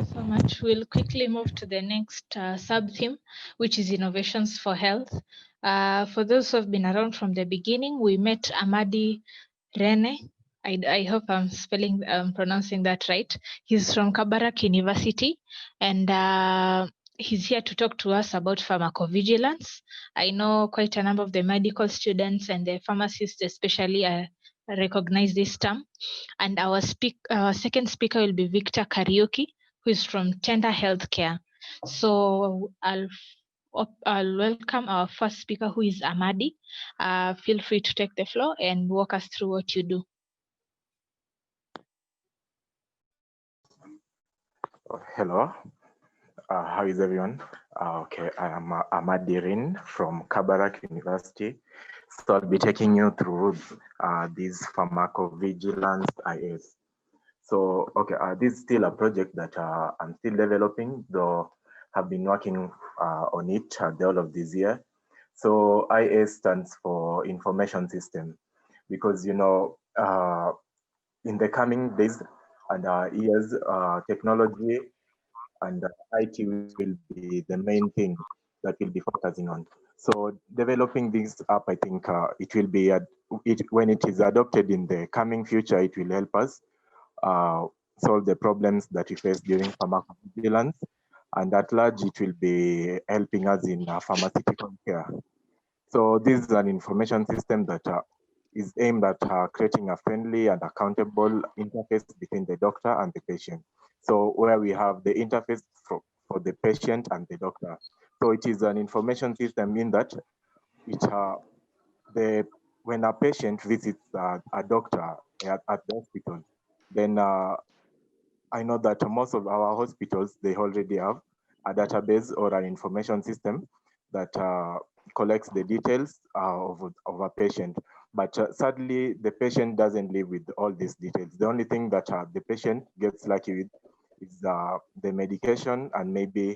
you so much. We'll quickly move to the next sub-theme, which is innovations for health. For those who have been around from the beginning, we met Amadi Rene. I hope I'm pronouncing that right. He's from Kabarak University, and he's here to talk to us about pharmacovigilance. I know quite a number of the medical students and the pharmacists especially recognize this term. And our second speaker will be Victor Kariuki, who is from Tender Healthcare. So I'll welcome our first speaker, who is Amadi. Feel free to take the floor and walk us through what you do. Hello, how is everyone? Okay, I am Amadi Rene from Kabarak University. So I'll be taking you through this pharmacovigilance IS. So, okay, this is still a project that I'm still developing, though have been working on it the whole of this year. So IS stands for information system, because, you know, in the coming days and years, technology and IT will be the main thing that we'll be focusing on. So developing this app, I think it will be, when it is adopted in the coming future, it will help us solve the problems that we face during pharmacovigilance. And at large, it will be helping us in pharmaceutical care. So this is an information system that is aimed at creating a friendly and accountable interface between the doctor and the patient. So where we have the interface for the patient and the doctor. So it is an information system in that when a patient visits a doctor at the hospital, then I know that most of our hospitals, they already have a database or an information system that collects the details of a patient. But sadly, the patient doesn't live with all these details. The only thing that the patient gets lucky with is the medication and maybe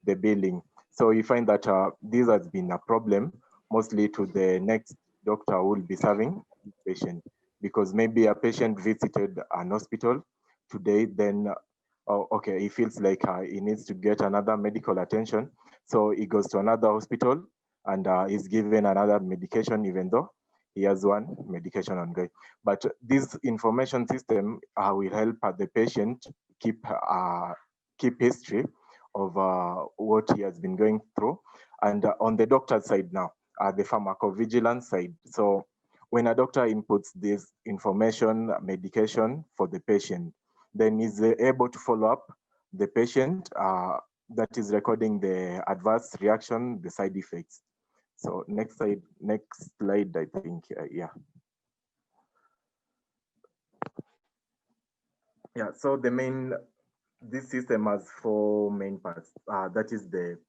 the billing. So you find that this has been a problem mostly to the next doctor who will be serving the patient, because maybe a patient visited an hospital today, then okay, he feels like he needs to get another medical attention. So he goes to another hospital and is given another medication, even though he has one medication ongoing. But this information system will help the patient keep history of what he has been going through. And on the doctor's side now, the pharmacovigilance side. So when a doctor inputs this information, medication for the patient, then is able to follow up the patient that is recording the adverse reaction, the side effects. So next slide, I think, yeah. Yeah, so this system has 4 main parts. That is the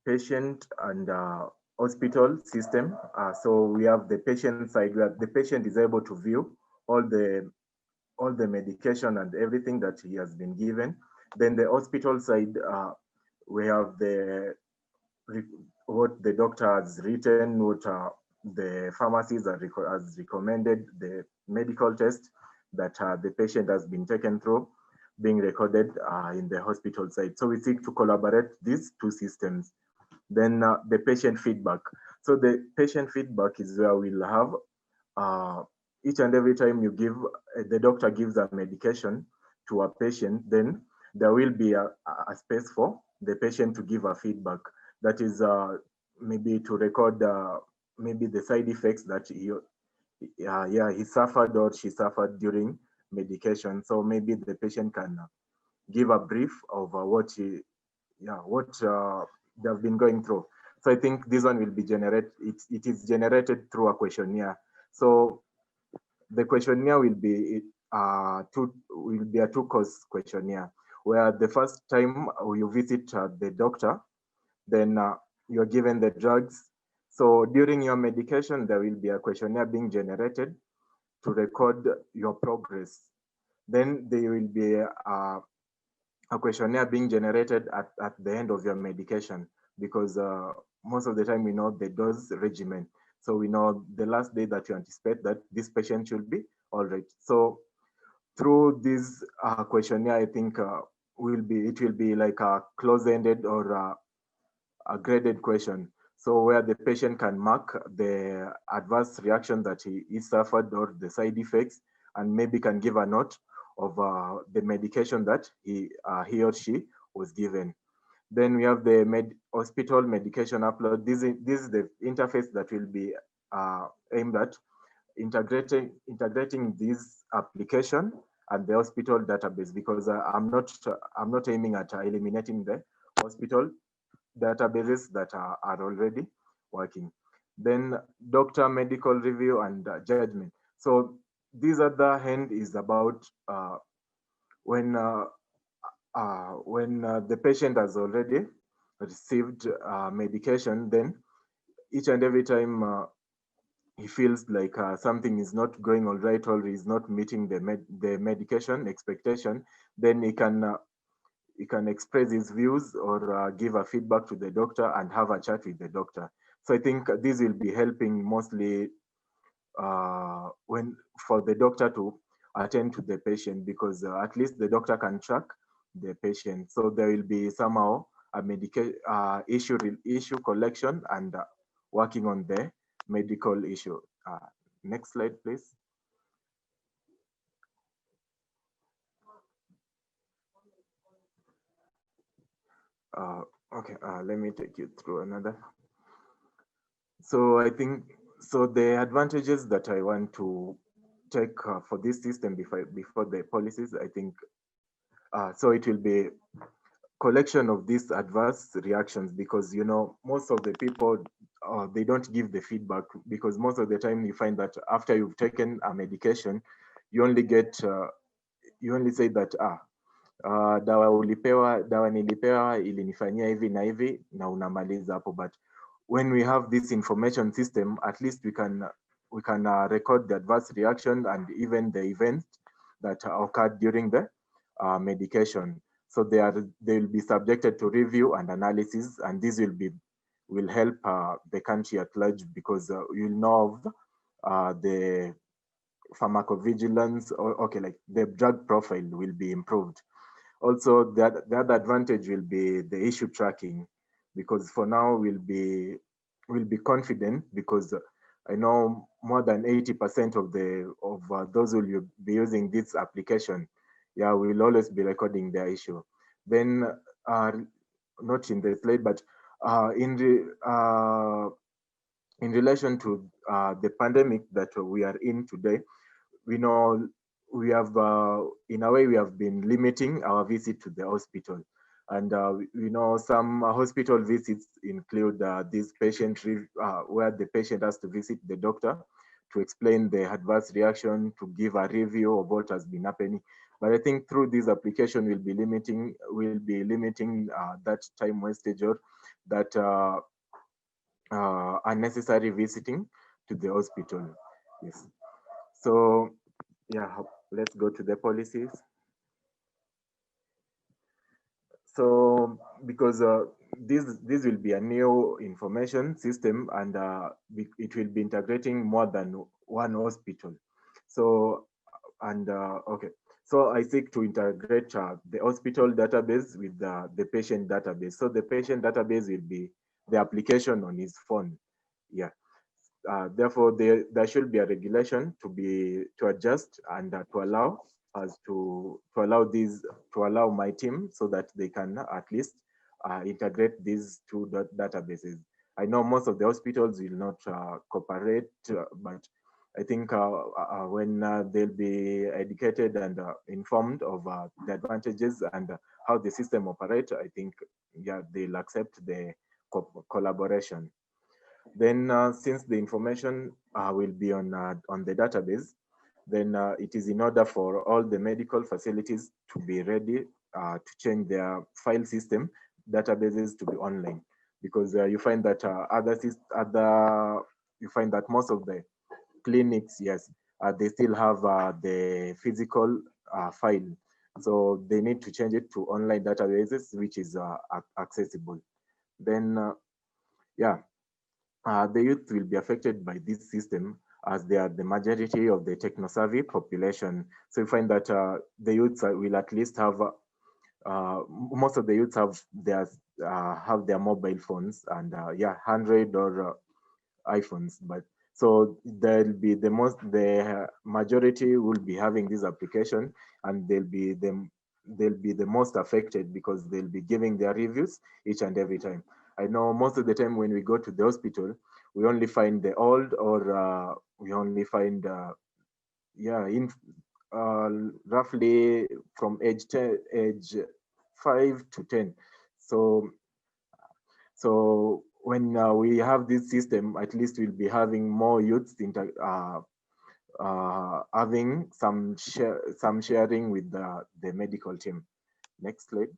patient and hospital system. So we have the patient side where the patient is able to view all the medication and everything that he has been given. Then the hospital side, we have what the doctor has written, what the pharmacist has recommended, the medical test that the patient has been taken through, being recorded in the hospital side. So we seek to collaborate these 2 systems. Then the patient feedback. So the patient feedback is where we'll have each and every time the doctor gives a medication to a patient, then there will be a space for the patient to give a feedback. That is maybe to record maybe the side effects that he suffered or she suffered during medication. So maybe the patient can give a brief of what they've been going through. So I think this one will be generated. It is generated through a questionnaire. So the questionnaire will be a 2-course questionnaire, where the first time you visit the doctor, then you're given the drugs. So during your medication, there will be a questionnaire being generated to record your progress. Then there will be a questionnaire being generated at the end of your medication, because most of the time we know the dose regimen. So we know the last day that you anticipate that this patient should be all right. So through this questionnaire, I think it will be like a close-ended or a graded question. So where the patient can mark the adverse reaction that he suffered or the side effects, and maybe can give a note of the medication that he or she was given. Then we have the hospital medication upload. This is the interface that will be aimed at integrating this application and the hospital database, because I'm not aiming at eliminating the hospital databases that are already working. Then doctor medical review and judgment. So this other hand is about when the patient has already received medication, then each and every time he feels like something is not going all right or is not meeting the medication expectation, then he can express his views or give a feedback to the doctor and have a chat with the doctor. So I think this will be helping mostly when for the doctor to attend to the patient, because at least the doctor can track the patient. So there will be somehow a issue collection and working on the medical issue. Next slide, please. Okay, let me take you through another. So I think, so the advantages that I want to take for this system before the policies, I think, so it will be collection of these adverse reactions, because most of the people they don't give the feedback, because most of the time you find that after you've taken a medication, you only say that dawa nilipewa ilinifanyia hivi na hivi na unamaliza hapo. But when we have this information system, at least we can record the adverse reaction and even the events that occurred during the medication. So they will be subjected to review and analysis, and this will help the country at large, because you'll know of the pharmacovigilance, or like the drug profile will be improved. Also, the other advantage will be the issue tracking, because for now we'll be confident, because I know more than 80% of those who will be using this application, yeah, we'll always be recording their issue. Then, not in the slide, but in relation to the pandemic that we are in today, we know we have, in a way, we have been limiting our visit to the hospital. And we know some hospital visits include this patient where the patient has to visit the doctor to explain the adverse reaction, to give a review of what has been happening. But I think through this application, we'll be limiting that time wastage or that unnecessary visiting to the hospital. Yes. So yeah, let's go to the policies. So because this will be a new information system, and it will be integrating more than one hospital. So, and okay, so I seek to integrate the hospital database with the patient database. So the patient database will be the application on his phone. Yeah. Therefore, there should be a regulation to adjust and to allow us to allow my team, so that they can at least integrate these two databases. I know most of the hospitals will not cooperate, but I think when they'll be educated and informed of the advantages and how the system operates, I think, yeah, they'll accept the collaboration. Then since the information will be on the database, then it is in order for all the medical facilities to be ready to change their file system databases to be online, because you find that most of the clinics, yes, they still have the physical file, so they need to change it to online databases, which is accessible. Then yeah, the youth will be affected by this system, as they are the majority of the techno-savvy population. So you find that the youths will at least have most of the youths have their mobile phones and yeah, Android or iPhones, but so the majority will be having this application, and they'll be the most affected because they'll be giving their reviews each and every time. I know most of the time when we go to the hospital, we only find the old, or we only find yeah, in roughly from age 5 to 10. So when we have this system, at least we'll be having more youths having some sharing with the medical team. Next slide.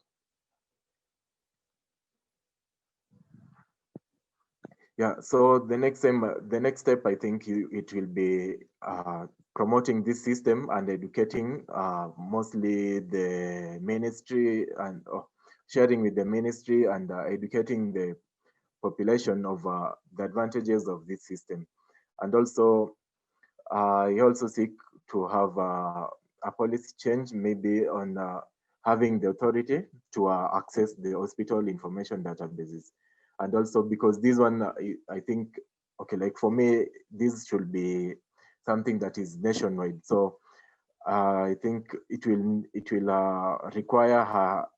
Yeah, so the next step, I think it will be promoting this system and educating mostly the ministry, and sharing with the ministry, and educating the population of the advantages of this system. And also, you also seek to have a policy change, maybe on having the authority to access the hospital information databases. And also, because this one, I think, okay, like for me, this should be something that is nationwide. So I think it will require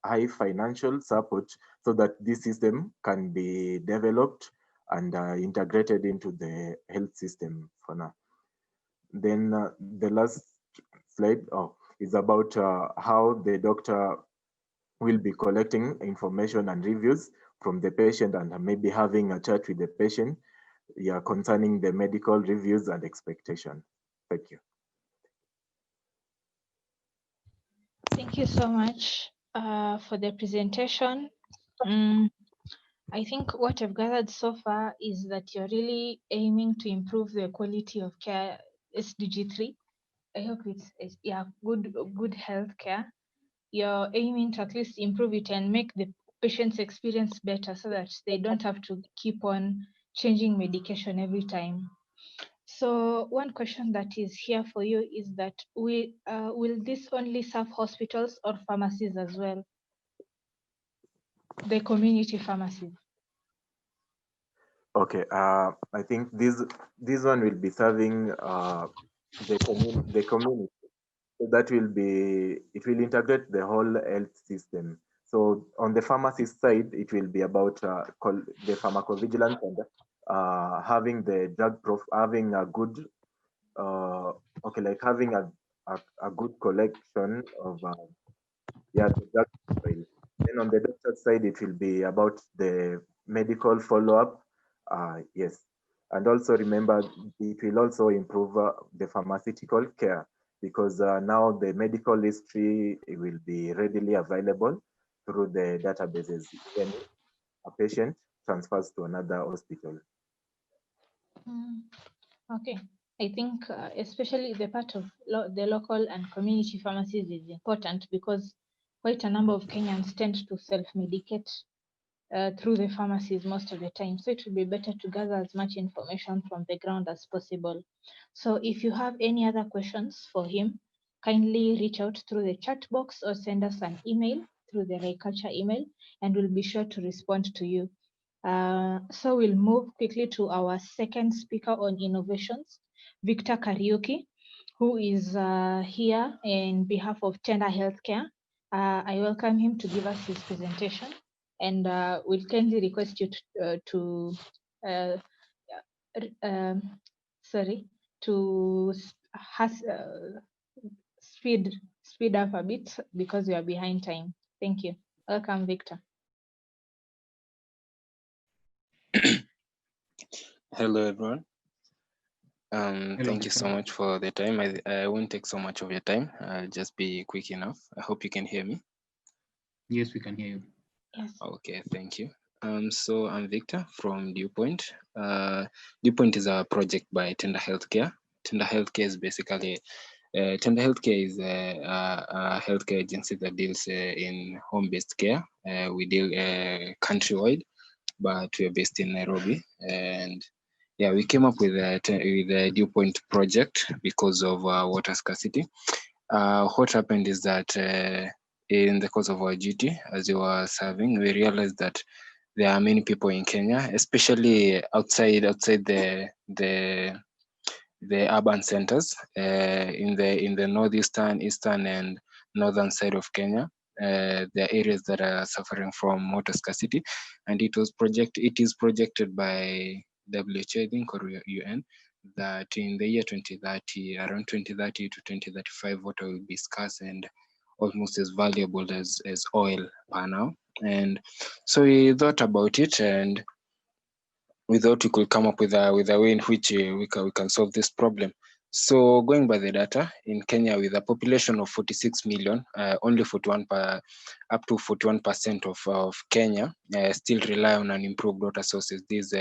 high financial support so that this system can be developed and integrated into the health system for now. Then the last slide is about how the doctor will be collecting information and reviews from the patient, and maybe having a chat with the patient, yeah, concerning the medical reviews and expectation. Thank you. Thank you so much for the presentation. I think what I've gathered so far is that you're really aiming to improve the quality of care, SDG 3. I hope it's yeah, good health care. You're aiming to at least improve it and make the patient's experience better so that they don't have to keep on changing medication every time. So one question that is here for you is that will this only serve hospitals or pharmacies as well? The community pharmacies. Okay, I think this one will be serving the community. So that it will integrate the whole health system. So on the pharmacist side, it will be about the pharmacovigilance and having the having a good, okay, like having a good collection of yeah, the drug profile. Then on the doctor side, it will be about the medical follow-up. Yes. And also remember, it will also improve the pharmaceutical care, because now the medical history will be readily available through the databases when a patient transfers to another hospital. Okay. I think especially the part of the local and community pharmacies is important because quite a number of Kenyans tend to self-medicate through the pharmacies most of the time. So it would be better to gather as much information from the ground as possible. So if you have any other questions for him, kindly reach out through the chat box or send us an email through the Ryculture email, and we'll be sure to respond to you. So we'll move quickly to our second speaker on innovations, Victor Kariuki, who is here in behalf of Tender Healthcare. I welcome him to give us his presentation, and we'll kindly request you to speed up a bit because we are behind time. Thank you. Welcome, Victor. Hello, everyone. Thank you so much for the time. I won't take so much of your time. I'll just be quick enough. I hope you can hear me. Yes, we can hear you. Yes. Okay, thank you. So I'm Victor from Dewpoint. Dewpoint is a project by Tender Healthcare. Tender Healthcare is basically Tender Healthcare is a healthcare agency that deals in home-based care. We deal countrywide, but we are based in Nairobi. And yeah, we came up with the Dewpoint project because of water scarcity. What happened is that in the course of our duty, as you were serving, we realized that there are many people in Kenya, especially outside the urban centers, in the northeastern, eastern, and northern side of Kenya. There are areas that are suffering from water scarcity, and it is projected by WHO, I think, or UN, that in the year 2030, around 2030 to 2035, water will be scarce and almost as valuable as oil per now. And so we thought about it, and we thought we could come up with a way in which we can solve this problem. So going by the data, in Kenya, with a population of 46 million, only up to 41% of Kenya still rely on unimproved water sources. These,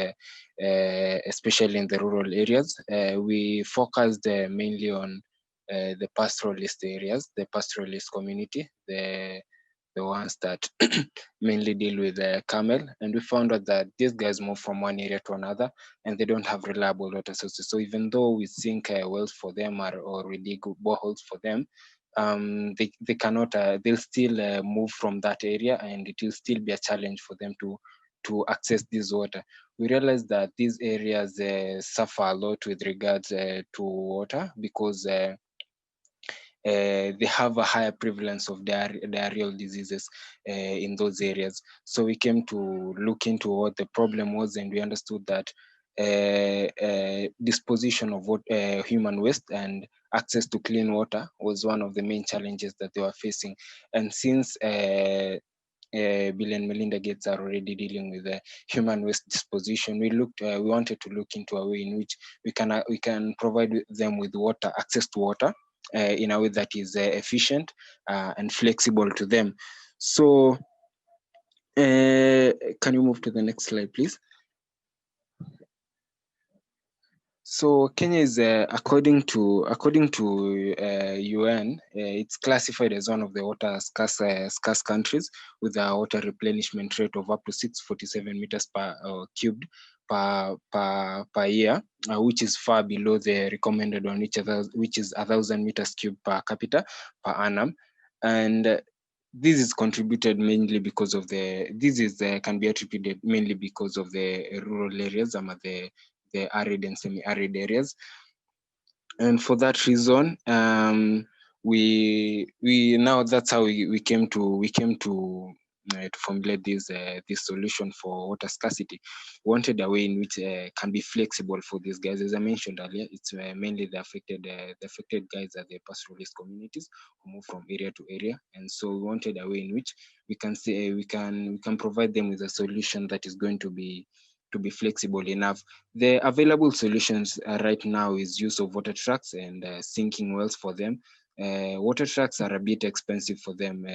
especially in the rural areas, we focused mainly on the pastoralist areas, the pastoralist community, the ones that mainly deal with camel, and we found out that these guys move from one area to another and they don't have reliable water sources. So even though we sink wells for them or we dig boreholes for them, they cannot, they'll still move from that area, and it will still be a challenge for them to access this water. We realized that these areas suffer a lot with regards to water, because they have a higher prevalence of diarrheal diseases in those areas. So we came to look into what the problem was, and we understood that disposition of human waste and access to clean water was one of the main challenges that they were facing. And since Bill and Melinda Gates are already dealing with human waste disposition, we wanted to look into a way in which we can provide them with water, access to water, in a way that is efficient and flexible to them. So can you move to the next slide, please? So Kenya is, according to UN, it's classified as one of the water scarce countries, with a water replenishment rate of up to 647 meters per cubed per year, which is far below the recommended one, which is 1,000 meters cubed per capita per annum. And this is contributed mainly because of can be attributed mainly because of the rural areas, the arid and semi-arid areas. And for that reason, we now, that's how we came to formulate this solution for water scarcity. We wanted a way in which can be flexible for these guys. As I mentioned earlier, it's mainly the affected guys are the pastoralist communities who move from area to area, and so we wanted a way in which we can say we can provide them with a solution that is going to be flexible enough. The available solutions right now is use of water trucks and sinking wells for them. Water trucks are a bit expensive for them,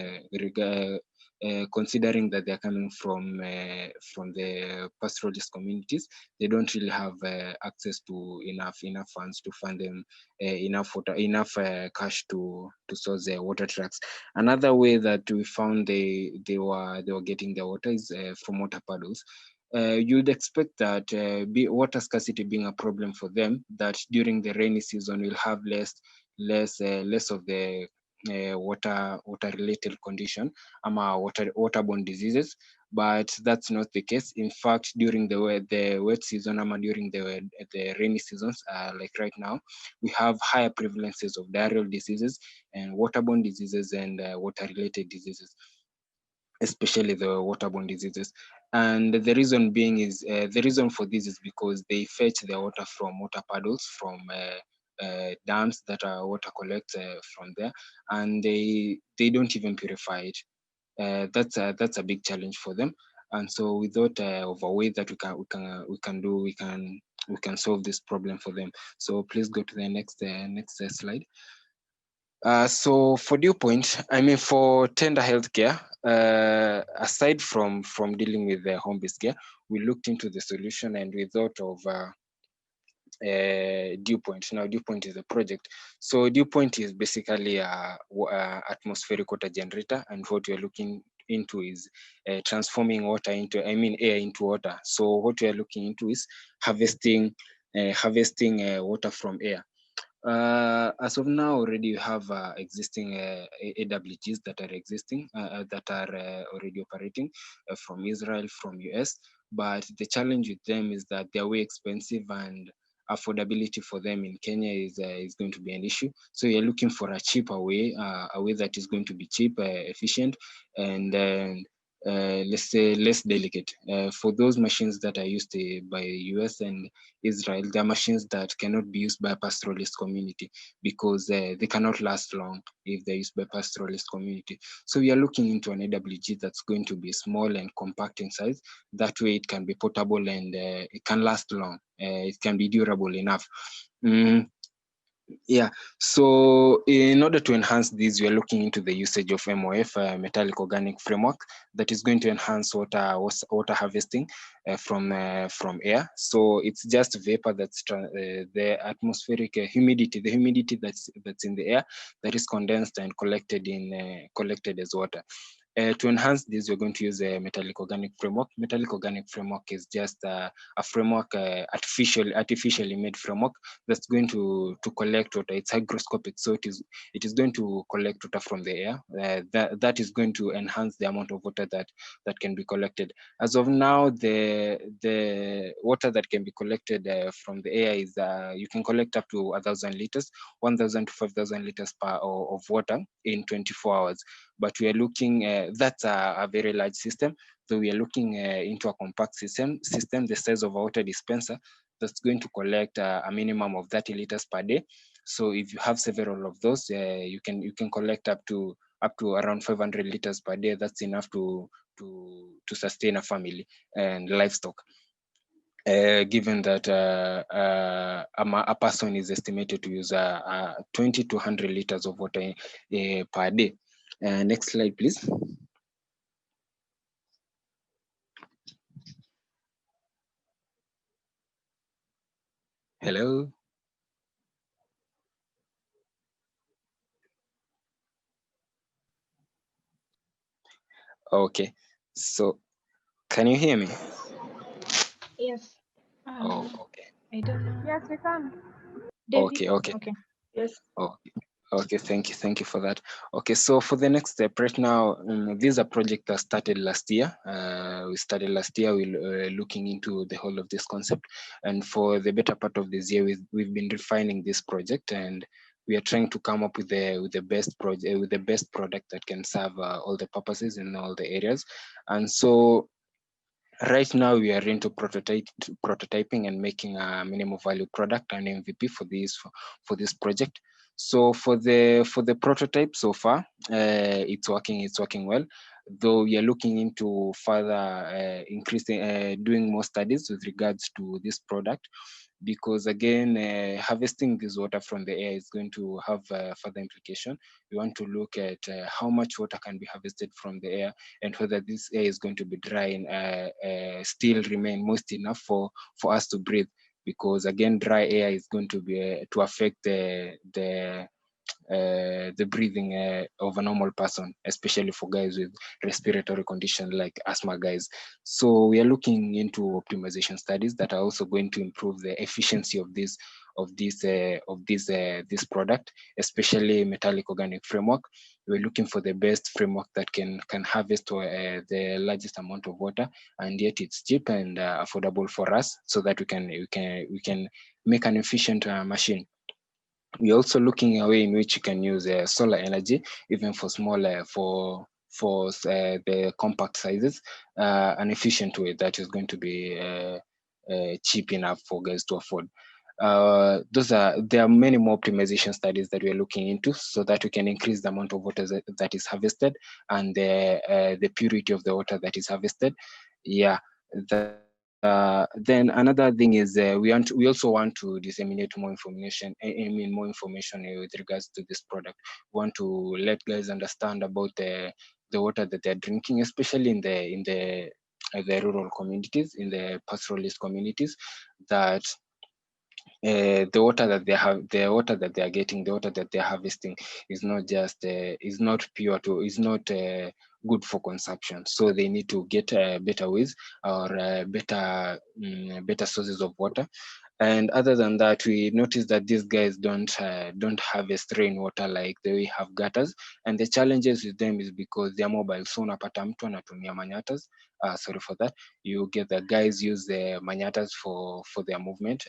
considering that they're coming from the pastoralist communities. They don't really have access to enough funds to fund them enough cash to source water trucks. Another way that we found they were getting their water is from water puddles. You'd expect that water scarcity being a problem for them, that during the rainy season we'll have less of the water related condition, waterborne diseases, but that's not the case. In fact, during the wet season, during the rainy seasons, like right now, we have higher prevalences of diarrheal diseases and waterborne diseases and water related diseases, especially the waterborne diseases. And the reason being is, the reason for this is because they fetch their water from water puddles, from dams that are water collect from there, and they don't even purify it. That's a big challenge for them. And so we thought of a way that we can solve this problem for them. So please go to the next slide. So for Dew Point, I mean, for tender healthcare, aside from dealing with the home-based care, we looked into the solution and we thought of Dew Point. Now, Dew Point is a project. So Dew Point is basically a atmospheric water generator, and what we're looking into is transforming air into water. So what we are looking into is harvesting water from air. As of now, already you have existing AWGs that are existing, that are already operating from Israel, from US. But the challenge with them is that they're way expensive, and affordability for them in Kenya is going to be an issue. So you're looking for a cheaper way, a way that is going to be cheap, efficient, and let's say less delicate. For those machines that are used by US and Israel, they are machines that cannot be used by a pastoralist community because they cannot last long if they're used by pastoralist community. So we are looking into an AWG that's going to be small and compact in size. That way it can be portable and it can last long. It can be durable enough. Yeah, so in order to enhance these, we are looking into the usage of MOF, metallic organic framework, that is going to enhance water harvesting from air. So it's just vapor that's the atmospheric humidity, the humidity that's in the air that is condensed and collected as water. To enhance this, we're going to use a metallic organic framework. Metallic organic framework is just a framework, artificially made framework that's going to collect water. It's hygroscopic, so it is going to collect water from the air. That is going to enhance the amount of water that can be collected. As of now, the water that can be collected from the air is you can collect up to 1,000 liters, 1,000 to 5,000 liters of water in 24 hours. But we are looking, that's a very large system. So we are looking into a compact system, the size of a water dispenser, that's going to collect a minimum of 30 liters per day. So if you have several of those, you can collect up to around 500 liters per day. That's enough to sustain a family and livestock. Given that a person is estimated to use 20 to 100 liters of water per day. Next slide, please. Hello. Okay, so can you hear me? Yes. Oh, okay. I don't know. Yes, we can. David? Okay. Okay. Yes. Okay, thank you for that. Okay, so for the next step right now, this is a project that started last year. We started last year. We're looking into the whole of this concept, and for the better part of this year, we've been refining this project, and we are trying to come up with the best project, with the best product that can serve all the purposes in all the areas. And so right now we are into prototyping and making a minimum value product, an MVP for this project. So for the prototype so far, it's working well, though we are looking into further increasing, doing more studies with regards to this product, because again, harvesting this water from the air is going to have further implication. We want to look at how much water can be harvested from the air, and whether this air is going to be dry and still remain moist enough for us to breathe. Because again, dry air is going to be to affect the breathing of a normal person, especially for guys with respiratory condition like asthma guys. So we are looking into optimization studies that are also going to improve the efficiency of this product, especially metallic organic framework. We're looking for the best framework that can harvest the largest amount of water, and yet it's cheap and affordable for us, so that we can make an efficient machine. We're also looking a way in which you can use solar energy, even for smaller, for the compact sizes, an efficient way that is going to be cheap enough for guys to afford. There are many more optimization studies that we are looking into, so that we can increase the amount of water that is harvested, and the purity of the water that is harvested. Yeah. Then another thing is we also want to disseminate more information. More information with regards to this product. We want to let guys understand about the water that they're drinking, especially in the rural communities, in the pastoralist communities, that the water that they are getting, the water that they're harvesting is not just is not pure is not good for consumption. So they need to get better ways, or better sources of water. And other than that, we noticed that these guys don't harvest rainwater like the way we have gutters. And the challenges with them is because they're mobile. So unapata mtu anatumia manyatas. Sorry for that. You get the guys use the manyatas for their movement,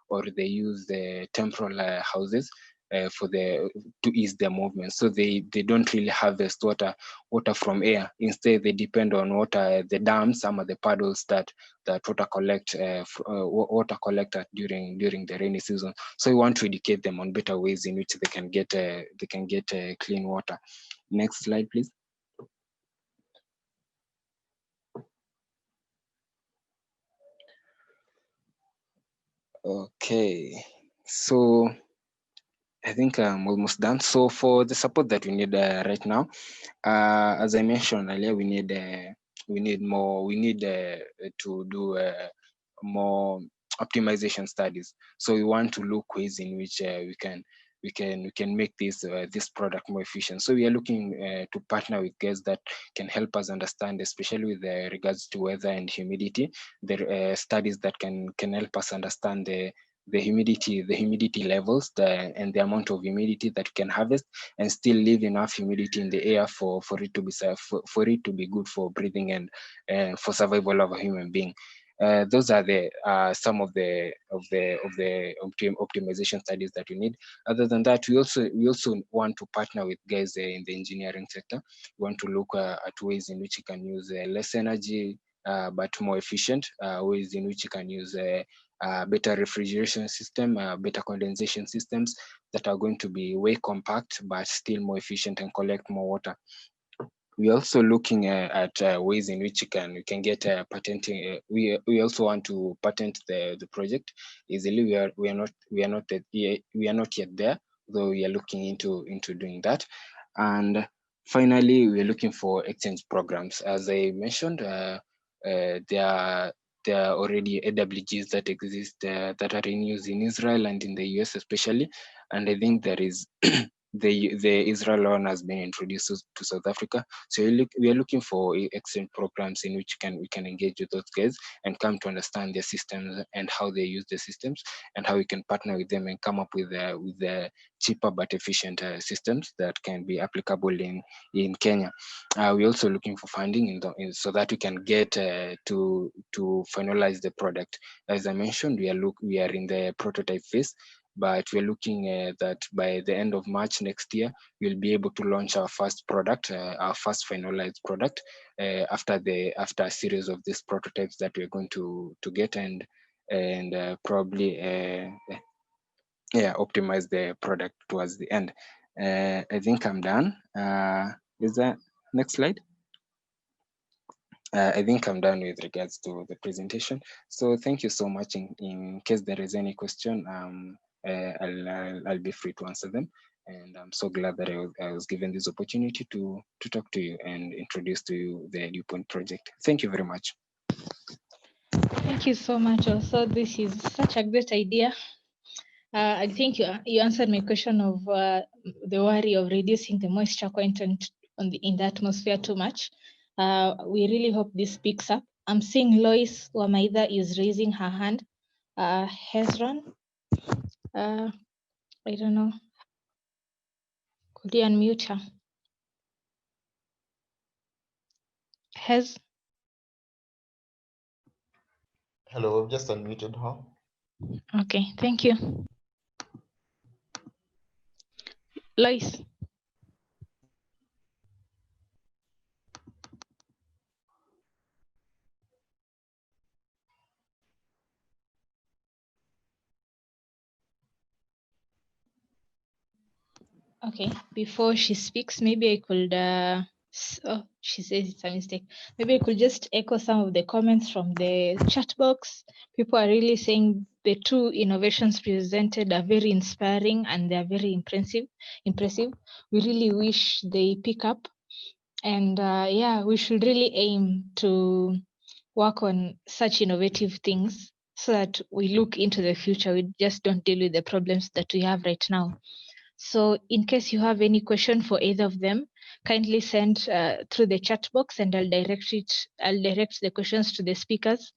or they use the temporal houses to ease their movement. So they don't really harvest water from air. Instead, they depend on water, the dams, some of the puddles that water collected during the rainy season. So we want to educate them on better ways in which they can get clean water. Next slide, please. Okay, so I think I'm almost done. So for the support that we need right now, as I mentioned earlier, we need to do more optimization studies. So we want to look ways in which we can make this product more efficient. So we are looking to partner with guys that can help us understand, especially with regards to weather and humidity, the studies that can help us understand the humidity levels, and the amount of humidity that we can harvest, and still leave enough humidity in the air for it to be safe, for it to be good for breathing and for survival of a human being. Those are the some of the optimization studies that we need. Other than that, we also want to partner with guys in the engineering sector. We want to look at ways in which you can use less energy but more efficient, ways in which you can use better refrigeration system, better condensation systems that are going to be way compact but still more efficient and collect more water. We're also looking at ways in which we can get patenting. We also want to patent the project easily. We are not yet there, though we are looking into doing that. And finally, we are looking for exchange programs. As I mentioned, there are already AWGs that exist that are in use in Israel and in the US especially, and I think there is the Israel one has been introduced to South Africa. So we are looking for exchange programs in which we can engage with those guys and come to understand their systems and how they use the systems, and how we can partner with them and come up with the cheaper but efficient systems that can be applicable in Kenya. We're also looking for funding so that we can get to finalize the product. As I mentioned, we are in the prototype phase, but we're looking that by the end of March next year, we'll be able to launch our first product, our first finalized product, after a series of these prototypes that we're going to get and probably optimize the product towards the end. I think I'm done. Is that next slide? I think I'm done with regards to the presentation. So thank you so much. In case there is any question, I'll be free to answer them. And I'm so glad that I was given this opportunity to talk to you and introduce to you the Viewpoint project. Thank you very much. Thank you so much. Also, this is such a great idea. I think you answered my question of the worry of reducing the moisture content in the atmosphere too much. We really hope this picks up. I'm seeing Lois Wamaida is raising her hand. Hezron, I don't know. Could you unmute her? Hez? Hello, I've just unmuted her. Okay, thank you. Lois. Okay, before she speaks, maybe I could, oh, she says it's a mistake. Maybe I could just echo some of the comments from the chat box. People are really saying the two innovations presented are very inspiring and they're very impressive. We really wish they pick up. And yeah, we should really aim to work on such innovative things so that we look into the future. We just don't deal with the problems that we have right now. So in case you have any question for either of them, kindly send through the chat box and I'll direct the questions to the speakers.